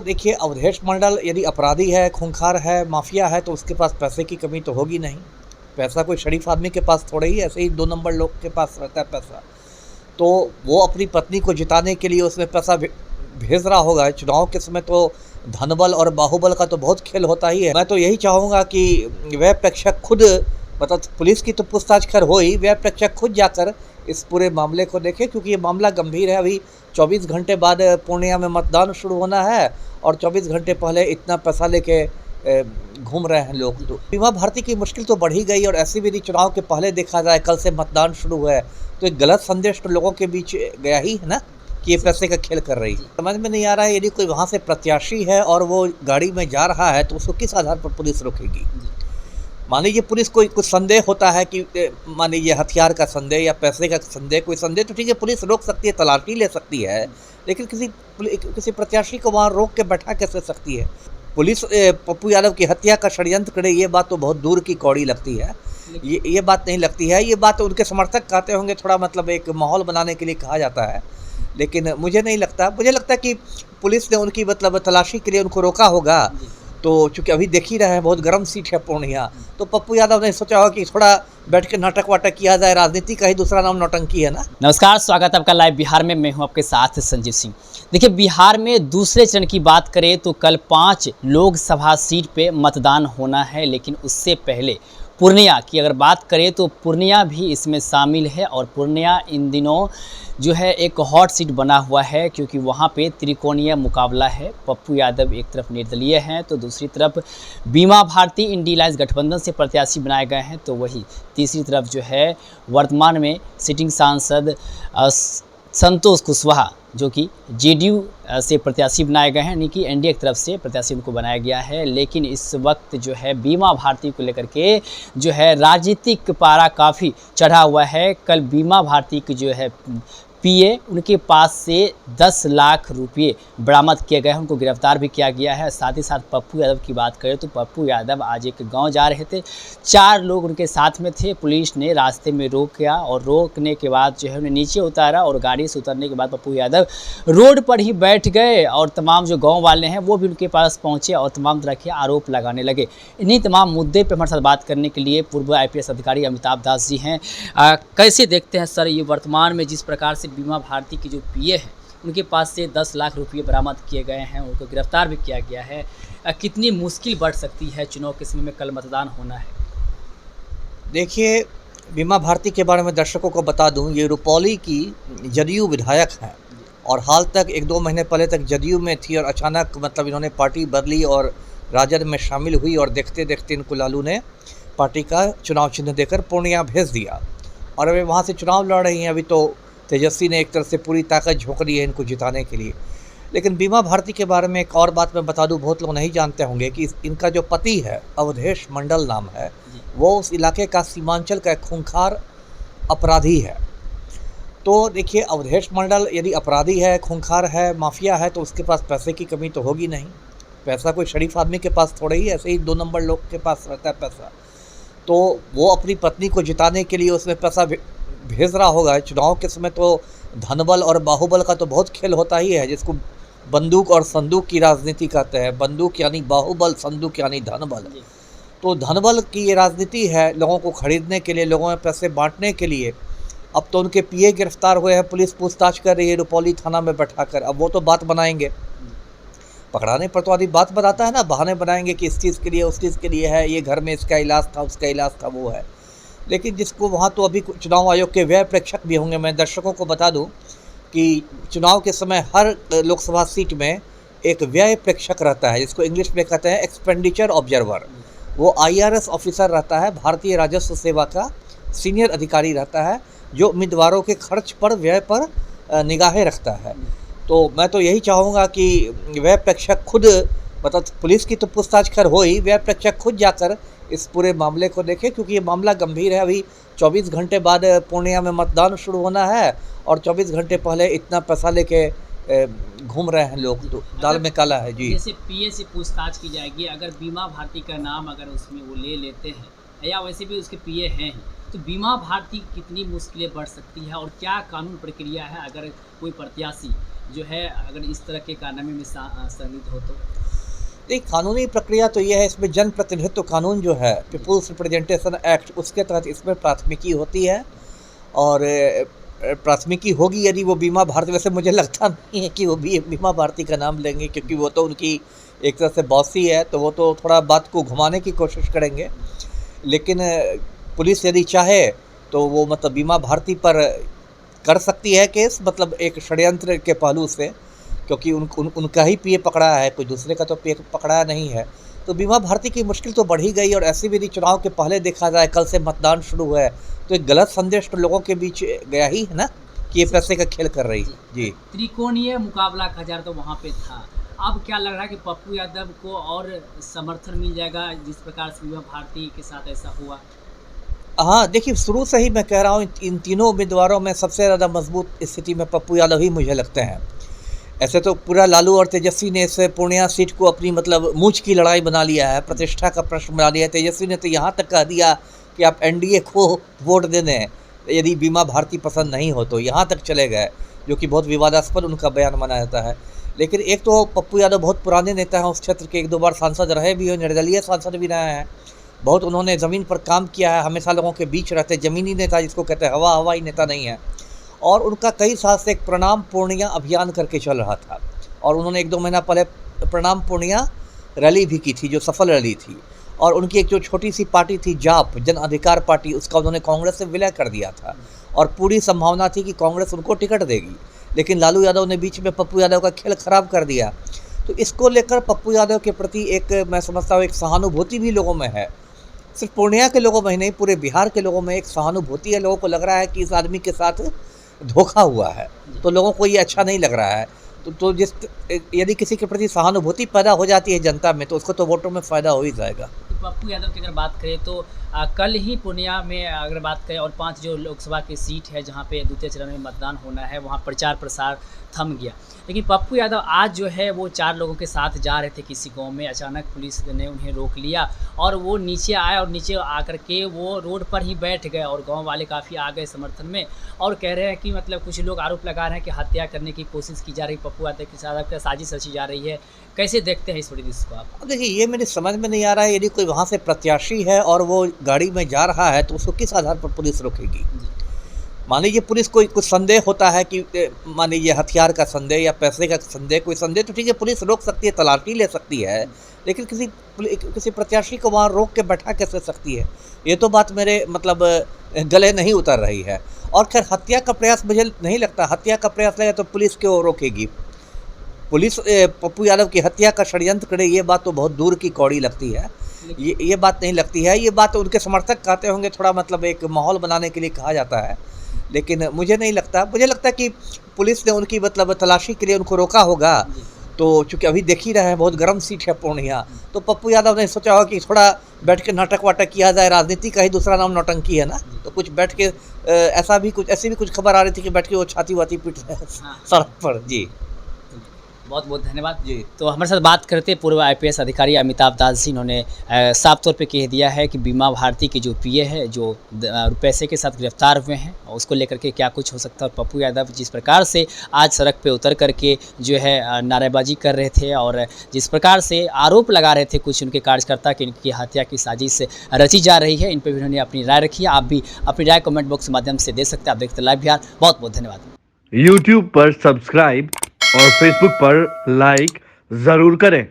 देखिए, अवधेश मंडल यदि अपराधी है, खूंखार है, माफिया है, तो उसके पास पैसे की कमी तो होगी नहीं। पैसा कोई शरीफ आदमी के पास थोड़ा ही, ऐसे ही 2 नंबर लोग के पास रहता है पैसा। तो वो अपनी पत्नी को जिताने के लिए उसमें पैसा भेज रहा होगा। चुनाव के समय तो धनबल और बाहुबल का तो बहुत खेल होता ही है। मैं तो यही चाहूँगा कि वह प्रेक्षक खुद, मतलब पुलिस की तो पूछताछ खैर हो ही, वह प्रेक्षक खुद जाकर इस पूरे मामले को देखे, क्योंकि ये मामला गंभीर है। अभी 24 घंटे बाद पूर्णिया में मतदान शुरू होना है और 24 घंटे पहले इतना पैसा लेके घूम रहे हैं लोग। तो बीमा भारती की मुश्किल तो बढ़ ही गई, और ऐसी भी चुनाव के पहले देखा जाए, कल से मतदान शुरू है, तो एक गलत संदेश तो लोगों के बीच गया ही है ना कि ये पैसे का खेल कर रही है। समझ में नहीं आ रहा है, यदि कोई वहाँ से प्रत्याशी है और वो गाड़ी में जा रहा है तो उसको किस आधार पर पुलिस रोकेगी। मान लीजिए पुलिस को कुछ संदेह होता है कि मान लीजिए हथियार का संदेह या पैसे का संदेह, कोई संदेह, तो ठीक है, पुलिस रोक सकती है, तलाशी ले सकती है, लेकिन किसी प्रत्याशी को वहाँ रोक के बैठा कैसे सकती है। पुलिस पप्पू यादव की हत्या का षड्यंत्र करे, ये बात तो बहुत दूर की कौड़ी लगती है। ये बात नहीं लगती है, ये बात उनके समर्थक कहते होंगे, थोड़ा मतलब एक माहौल बनाने के लिए कहा जाता है, लेकिन मुझे नहीं लगता। मुझे लगता है कि पुलिस ने उनकी मतलब तलाशी के लिए उनको रोका होगा। तो चूंकि अभी देख ही रहे हैं, बहुत गर्म सीट है पूर्णिया, तो पप्पू यादव ने सोचा होगा कि थोड़ा बैठ के नाटक वाटक किया जाए। राजनीति का ही दूसरा नाम नौटंकी है ना। नमस्कार, स्वागत है आपका लाइव बिहार में। मैं हूं आपके साथ संजीव सिंह। देखिए, बिहार में दूसरे चरण की बात करें तो कल 5 लोकसभा सीट पे मतदान होना है, लेकिन उससे पहले पूर्णिया की अगर बात करें तो पूर्णिया भी इसमें शामिल है। और पूर्णिया इन दिनों जो है एक हॉट सीट बना हुआ है, क्योंकि वहाँ पे त्रिकोणीय मुकाबला है। पप्पू यादव एक तरफ निर्दलीय हैं, तो दूसरी तरफ बीमा भारती इंडिया अलायंस गठबंधन से प्रत्याशी बनाए गए हैं, तो वही तीसरी तरफ जो है वर्तमान में सिटिंग सांसद संतोष कुशवाहा जो कि जेडीयू से प्रत्याशी बनाए गए हैं, यानी कि एनडीए की तरफ से प्रत्याशी उनको बनाया गया है। लेकिन इस वक्त जो है बीमा भारती को लेकर के जो है राजनीतिक पारा काफ़ी चढ़ा हुआ है। कल बीमा भारती की जो है पीए, उनके पास से 10 लाख रुपये बरामद किए गए हैं, उनको गिरफ्तार भी किया गया है। साथ ही साथ पप्पू यादव की बात करें तो पप्पू यादव आज एक गांव जा रहे थे, 4 लोग उनके साथ में थे। पुलिस ने रास्ते में रोका और रोकने के बाद जो है उन्हें नीचे उतारा, और गाड़ी से उतरने के बाद पप्पू यादव रोड पर ही बैठ गए, और तमाम जो गाँव वाले हैं वो भी उनके पास पहुँचे और तमाम तरह के आरोप लगाने लगे। इन्हीं तमाम मुद्दे पर हमारे साथ बात करने के लिए पूर्व IPS अधिकारी अमिताभ दास जी हैं। कैसे देखते हैं सर, ये वर्तमान में जिस प्रकार से बीमा भारती की जो पीए है उनके पास से 10 लाख रुपये बरामद किए गए हैं, उनको गिरफ्तार भी किया गया है, कितनी मुश्किल बढ़ सकती है चुनाव के समय में, कल मतदान होना है। देखिए, बीमा भारती के बारे में दर्शकों को बता दूं, ये रुपौली की जदयू विधायक हैं और हाल तक 1-2 महीने पहले तक जदयू में थी, और अचानक मतलब इन्होंने पार्टी बदली और राजद में शामिल हुई, और देखते देखते इनको लालू ने पार्टी का चुनाव चिन्ह देकर पूर्णिया भेज दिया, और वे वहाँ से चुनाव लड़ रही हैं। अभी तो तेजस्वी ने एक तरह से पूरी ताकत झोंक दी है इनको जिताने के लिए। लेकिन बीमा भारती के बारे में एक और बात मैं बता दूं, बहुत लोग नहीं जानते होंगे कि इनका जो पति है, अवधेश मंडल नाम है, वो उस इलाके का सीमांचल का एक खूंखार अपराधी है। तो देखिए, अवधेश मंडल यदि अपराधी है, खूंखार है, माफिया है, तो उसके पास पैसे की कमी तो होगी नहीं। पैसा कोई शरीफ आदमी के पास थोड़ा ही, ऐसे ही 2 नंबर लोग के पास रहता है पैसा। तो वो अपनी पत्नी को जिताने के लिए उसमें पैसा भेज रहा होगा। चुनाव के समय तो धनबल और बाहुबल का तो बहुत खेल होता ही है, जिसको बंदूक और संदूक की राजनीति कहते हैं। बंदूक यानी बाहुबल, संदूक यानी धनबल। तो धनबल की ये राजनीति है, लोगों को खरीदने के लिए, लोगों में पैसे बांटने के लिए। अब तो उनके पीए गिरफ्तार हुए हैं, पुलिस पूछताछ कर रही है रुपौली थाना में बैठाकर। अब वो तो बात बनाएंगे, पकड़ाने पर तो आदमी बात बताता है ना, बहाने बनाएंगे कि इस चीज़ के लिए, उस चीज़ के लिए है, ये घर में इसका इलाज था, उसका इलाज था, वो है। लेकिन जिसको वहाँ तो अभी चुनाव आयोग के व्यय प्रेक्षक भी होंगे। मैं दर्शकों को बता दूं कि चुनाव के समय हर लोकसभा सीट में एक व्यय प्रेक्षक रहता है, जिसको इंग्लिश में कहते हैं एक्सपेंडिचर ऑब्जर्वर। वो IRS ऑफिसर रहता है, भारतीय राजस्व सेवा का सीनियर अधिकारी रहता है, जो उम्मीदवारों के खर्च पर, व्यय पर निगाहें रखता है। तो मैं तो यही चाहूँगा कि व्यय प्रेक्षक खुद, मतलब पुलिस की तो पूछताछ खैर हो ही, व्यय प्रेक्षक खुद जाकर इस पूरे मामले को देखें, क्योंकि ये मामला गंभीर है। अभी 24 घंटे बाद पूर्णिया में मतदान शुरू होना है, और 24 घंटे पहले इतना पैसा लेके घूम रहे हैं लोग। तो दाल में काला है जी। जैसे पीए से पूछताछ की जाएगी, अगर बीमा भारती का नाम अगर उसमें वो ले लेते हैं, या वैसे भी उसके पीए हैं, तो बीमा भारती कितनी मुश्किलें बढ़ सकती है, और क्या कानून प्रक्रिया है अगर कोई प्रत्याशी जो है अगर इस तरह के कारनामे में संलिप्त हो तो? नहीं, कानूनी प्रक्रिया तो ये है, इसमें जन प्रतिनिधित्व कानून जो है, पीपुल्स रिप्रेजेंटेशन एक्ट, उसके तहत इसमें प्राथमिकी होती है। और प्राथमिकी होगी यदि वो बीमा भारती, वैसे मुझे लगता नहीं है कि वो भी बीमा भारती का नाम लेंगे, क्योंकि वो तो उनकी एक तरह से बॉस ही है, तो वो तो थोड़ा बात को घुमाने की कोशिश करेंगे। लेकिन पुलिस यदि चाहे तो वो मतलब बीमा भारती पर कर सकती है केस, मतलब एक षड्यंत्र के पहलू से, क्योंकि उनका ही पीए पकड़ा है, कोई दूसरे का तो पीए पकड़ा नहीं है। तो बीमा भारती की मुश्किल तो बढ़ ही गई। और ऐसे भी यदि चुनाव के पहले देखा जाए, कल से मतदान शुरू हुआ है, तो एक गलत संदेश तो लोगों के बीच गया ही है ना, कि ये पैसे का खेल कर रही। जी, त्रिकोणीय मुकाबला कहा जा रहा तो वहाँ पे था। अब क्या लग रहा है कि पप्पू यादव को और समर्थन मिल जाएगा जिस प्रकार से बीमा भारती के साथ ऐसा हुआ? हाँ, देखिए, शुरू से ही मैं कह रहा हूँ, इन तीनों उम्मीदवारों में सबसे ज़्यादा मजबूत स्थिति में पप्पू यादव ही मुझे लगते हैं। ऐसे तो पूरा लालू और तेजस्वी ने इस पूर्णिया सीट को अपनी मतलब मूंछ की लड़ाई बना लिया है, प्रतिष्ठा का प्रश्न बना लिया है। तेजस्वी ने तो यहाँ तक कह दिया कि आप एनडीए को वोट देने, यदि बीमा भारती पसंद नहीं हो तो, यहाँ तक चले गए, जो कि बहुत विवादास्पद उनका बयान माना जाता है। लेकिन एक तो पप्पू यादव बहुत पुराने नेता हैं, उस क्षेत्र के 1-2 बार सांसद रहे भी हो, निर्दलीय सांसद भी रहे हैं। बहुत उन्होंने ज़मीन पर काम किया है, हमेशा लोगों के बीच रहते, ज़मीनी नेता जिसको कहते हैं, हवाई नेता नहीं है। और उनका कई साल से एक प्रणाम पूर्णिया अभियान करके चल रहा था, और उन्होंने 1-2 महीना पहले प्रणाम पूर्णिया रैली भी की थी, जो सफल रैली थी। और उनकी एक जो छोटी सी पार्टी थी, जाप जन अधिकार पार्टी, उसका उन्होंने कांग्रेस से विलय कर दिया था, और पूरी संभावना थी कि कांग्रेस उनको टिकट देगी। लेकिन लालू यादव ने बीच में पप्पू यादव का खेल खराब कर दिया। तो इसको लेकर पप्पू यादव के प्रति एक, मैं समझता हूँ, एक सहानुभूति भी लोगों में है। सिर्फ पूर्णिया के लोगों में ही नहीं, पूरे बिहार के लोगों में एक सहानुभूति है। लोगों को लग रहा है कि इस आदमी के साथ धोखा हुआ है, तो लोगों को ये अच्छा नहीं लग रहा है। तो जिस यदि किसी के प्रति सहानुभूति पैदा हो जाती है जनता में, तो उसको तो वोटों में फ़ायदा हो ही जाएगा। तो पप्पू यादव की अगर बात करें तो कल ही पूर्णिया में अगर बात करें, और 5 जो लोकसभा की सीट है जहाँ पे द्वितीय चरण में मतदान होना है, वहाँ प्रचार प्रसार थम गया। लेकिन पप्पू यादव आज जो है वो 4 लोगों के साथ जा रहे थे किसी गांव में, अचानक पुलिस ने उन्हें रोक लिया और वो नीचे आए, और नीचे आकर के वो रोड पर ही बैठ गए, और गांव वाले काफ़ी आ गए समर्थन में, और कह रहे हैं कि मतलब कुछ लोग आरोप लगा रहे हैं कि हत्या करने की कोशिश की जा रही, पप्पू यादव के साथ आपका साजिश रची जा रही है। कैसे देखते हैं इस परिदृश्य को आप? अब देखिए, ये मेरी समझ में नहीं आ रहा है, यदि कोई वहाँ से प्रत्याशी है और वो गाड़ी में जा रहा है, तो उसको किस आधार पर पुलिस रोकेगी? मान लीजिए पुलिस कोई कुछ संदेह होता है कि मान लीजिए हथियार का संदेह या पैसे का संदेह, कोई संदेह, तो ठीक है, पुलिस रोक सकती है, तलाशी ले सकती है। लेकिन किसी प्रत्याशी को वहाँ रोक के बैठा कैसे सकती है? ये तो बात मेरे मतलब गले नहीं उतर रही है। और खैर, हत्या का प्रयास मुझे नहीं लगता, हत्या का प्रयास लगे तो पुलिस क्यों रोकेगी? पुलिस पप्पू यादव की हत्या का षड्यंत्र करे, ये बात तो बहुत दूर की कौड़ी लगती है। ये बात नहीं लगती है। ये बात उनके समर्थक कहते होंगे, थोड़ा मतलब एक माहौल बनाने के लिए कहा जाता है, लेकिन मुझे नहीं लगता। मुझे लगता है कि पुलिस ने उनकी मतलब तलाशी के लिए उनको रोका होगा। तो चूँकि अभी देख ही रहे हैं, बहुत गर्म सीट है पूर्णिया, तो पप्पू यादव ने सोचा होगा कि थोड़ा बैठ के नाटक वाटक किया जाए, राजनीति का ही दूसरा नाम नौटंकी है ना, तो कुछ बैठ के ऐसी भी कुछ खबर आ रही थी कि बैठ के वो छाती वाती पीट रहे हैं सड़क पर। जी, बहुत बहुत धन्यवाद जी। तो हमारे साथ बात करते पूर्व आईपीएस अधिकारी अमिताभ दास जी, इन्होंने साफ तौर पे कह दिया है कि बीमा भारती के जो पीए है, जो पैसे के साथ गिरफ्तार हुए हैं, उसको लेकर के क्या कुछ हो सकता है। और पप्पू यादव जिस प्रकार से आज सड़क पे उतर करके जो है नारेबाजी कर रहे थे, और जिस प्रकार से आरोप लगा रहे थे कुछ उनके कार्यकर्ता कि इनकी हत्या की साजिश रची जा रही है, इन पर भी उन्होंने अपनी राय रखी है। आप भी अपनी राय कमेंट बॉक्स के माध्यम से दे सकते हैं। आप देखते लाइव बिहार। बहुत बहुत धन्यवाद। YouTube पर सब्सक्राइब और Facebook पर लाइक जरूर करें।